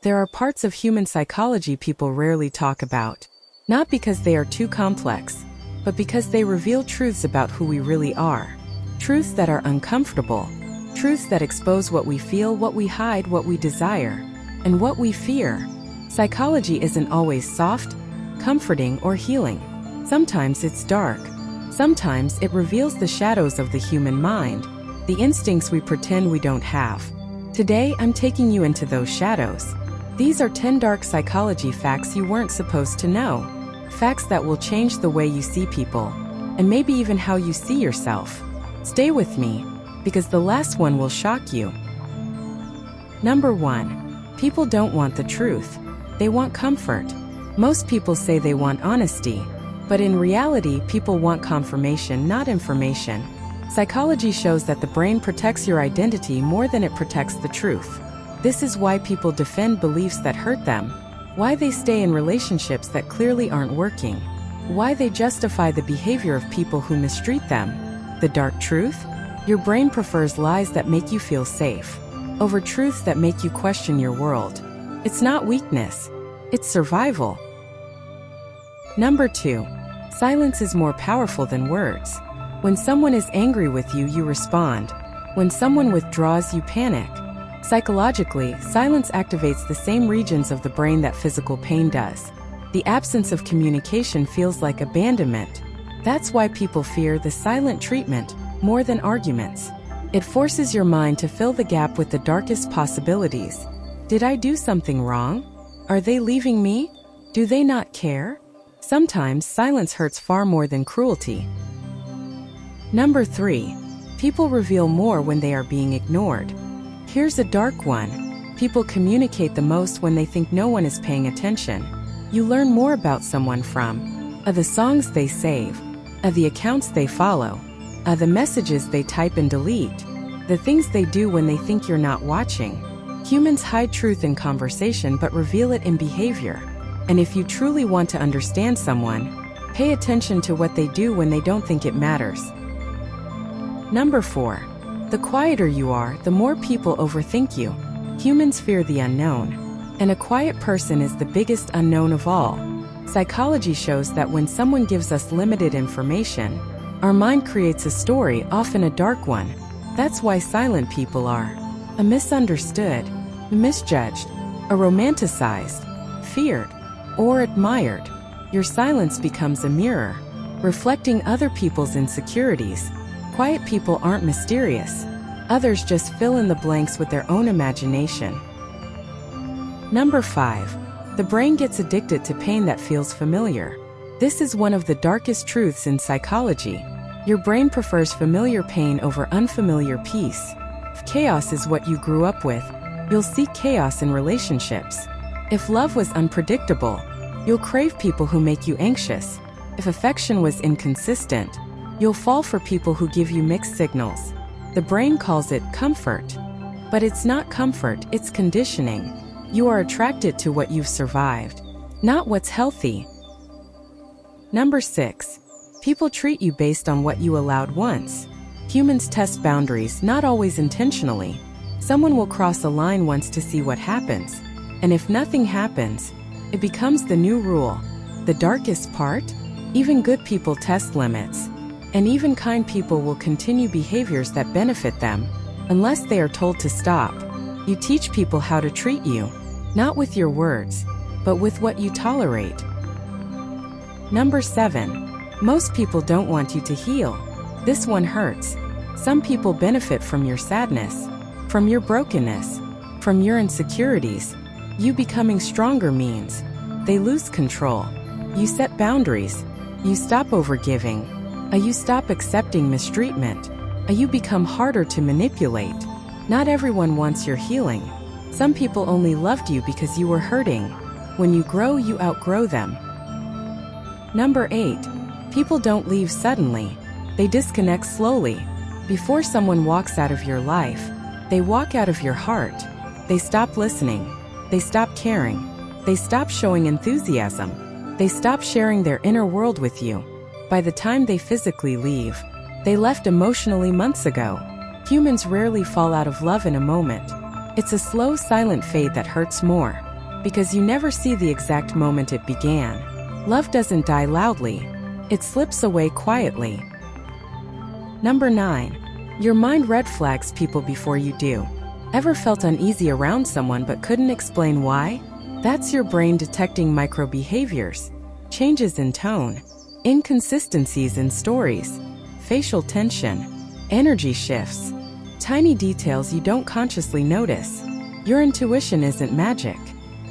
There are parts of human psychology people rarely talk about. Not because they are too complex, but because they reveal truths about who we really are. Truths that are uncomfortable. Truths that expose what we feel, what we hide, what we desire, and what we fear. Psychology isn't always soft, comforting, or healing. Sometimes it's dark. Sometimes it reveals the shadows of the human mind, the instincts we pretend we don't have. Today, I'm taking you into those shadows. These are 10 dark psychology facts you weren't supposed to know. Facts that will change the way you see people, and maybe even how you see yourself. Stay with me, because the last one will shock you. Number 1. People don't want the truth. They want comfort. Most people say they want honesty, but in reality, people want confirmation, not information. Psychology shows that the brain protects your identity more than it protects the truth. This is why people defend beliefs that hurt them, why they stay in relationships that clearly aren't working, why they justify the behavior of people who mistreat them. The dark truth? Your brain prefers lies that make you feel safe over truths that make you question your world. It's not weakness, it's survival. Number 2. Silence is more powerful than words. When someone is angry with you, you respond. When someone withdraws, you panic. Psychologically, silence activates the same regions of the brain that physical pain does. The absence of communication feels like abandonment. That's why people fear the silent treatment more than arguments. It forces your mind to fill the gap with the darkest possibilities. Did I do something wrong? Are they leaving me? Do they not care? Sometimes silence hurts far more than cruelty. Number 3. People reveal more when they are being ignored. Here's a dark one. People communicate the most when they think no one is paying attention. You learn more about someone from the songs they save, the accounts they follow, the messages they type and delete, the things they do when they think you're not watching. Humans hide truth in conversation but reveal it in behavior. And if you truly want to understand someone, pay attention to what they do when they don't think it matters. Number 4. The quieter you are, the more people overthink you. Humans fear the unknown, and a quiet person is the biggest unknown of all. Psychology shows that when someone gives us limited information, our mind creates a story, often a dark one. That's why silent people are misunderstood, misjudged, romanticized, feared, or admired. Your silence becomes a mirror, reflecting other people's insecurities. Quiet people aren't mysterious. Others just fill in the blanks with their own imagination. Number 5. The brain gets addicted to pain that feels familiar. This is one of the darkest truths in psychology. Your brain prefers familiar pain over unfamiliar peace. If chaos is what you grew up with, you'll seek chaos in relationships. If love was unpredictable, you'll crave people who make you anxious. If affection was inconsistent, you'll fall for people who give you mixed signals. The brain calls it comfort. But it's not comfort, it's conditioning. You are attracted to what you've survived, not what's healthy. Number 6. People treat you based on what you allowed once. Humans test boundaries, not always intentionally. Someone will cross a line once to see what happens. And if nothing happens, it becomes the new rule. The darkest part? Even good people test limits. And even kind people will continue behaviors that benefit them, unless they are told to stop. You teach people how to treat you, not with your words, but with what you tolerate. Number 7. Most people don't want you to heal. This one hurts. Some people benefit from your sadness, from your brokenness, from your insecurities. You becoming stronger means they lose control. You set boundaries. You stop overgiving. You stop accepting mistreatment. You become harder to manipulate. Not everyone wants your healing. Some people only loved you because you were hurting. When you grow, you outgrow them. Number 8. People don't leave suddenly. They disconnect slowly. Before someone walks out of your life, they walk out of your heart. They stop listening. They stop caring. They stop showing enthusiasm. They stop sharing their inner world with you. By the time they physically leave, they left emotionally months ago. Humans rarely fall out of love in a moment. It's a slow, silent fade that hurts more. because you never see the exact moment it began. Love doesn't die loudly, it slips away quietly. Number 9. Your mind red flags people before you do. Ever felt uneasy around someone but couldn't explain why? That's your brain detecting micro behaviors, changes in tone, inconsistencies in stories, facial tension, energy shifts, tiny details you don't consciously notice. Your intuition isn't magic.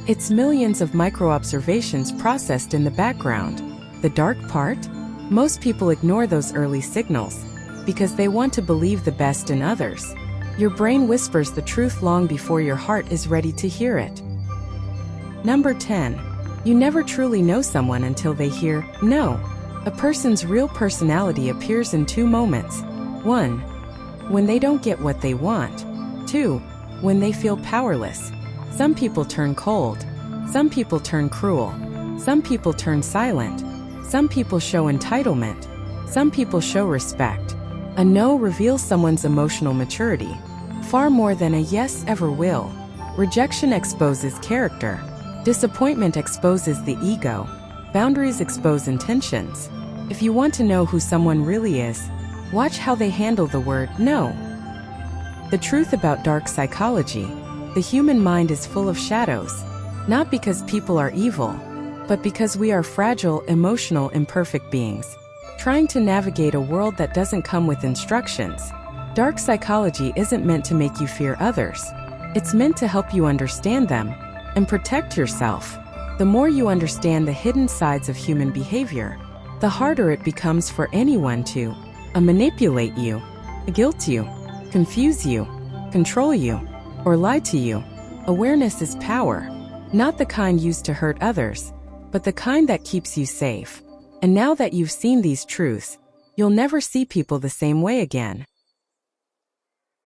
It's millions of micro-observations processed in the background. The dark part? Most people ignore those early signals because they want to believe the best in others. Your brain whispers the truth long before your heart is ready to hear it. Number 10. You never truly know someone until they hear no. A person's real personality appears in 2 moments. 1. When they don't get what they want. 2. When they feel powerless. Some people turn cold. Some people turn cruel. Some people turn silent. Some people show entitlement. Some people show respect. A no reveals someone's emotional maturity, far more than a yes ever will. Rejection exposes character. Disappointment exposes the ego. Boundaries expose intentions. If you want to know who someone really is, watch how they handle the word no. The truth about dark psychology: the human mind is full of shadows, not because people are evil, but because we are fragile, emotional, imperfect beings, trying to navigate a world that doesn't come with instructions. Dark psychology isn't meant to make you fear others. It's meant to help you understand them and protect yourself. The more you understand the hidden sides of human behavior, the harder it becomes for anyone to manipulate you, guilt you, confuse you, control you, or lie to you. Awareness is power, not the kind used to hurt others, but the kind that keeps you safe. And now that you've seen these truths, you'll never see people the same way again.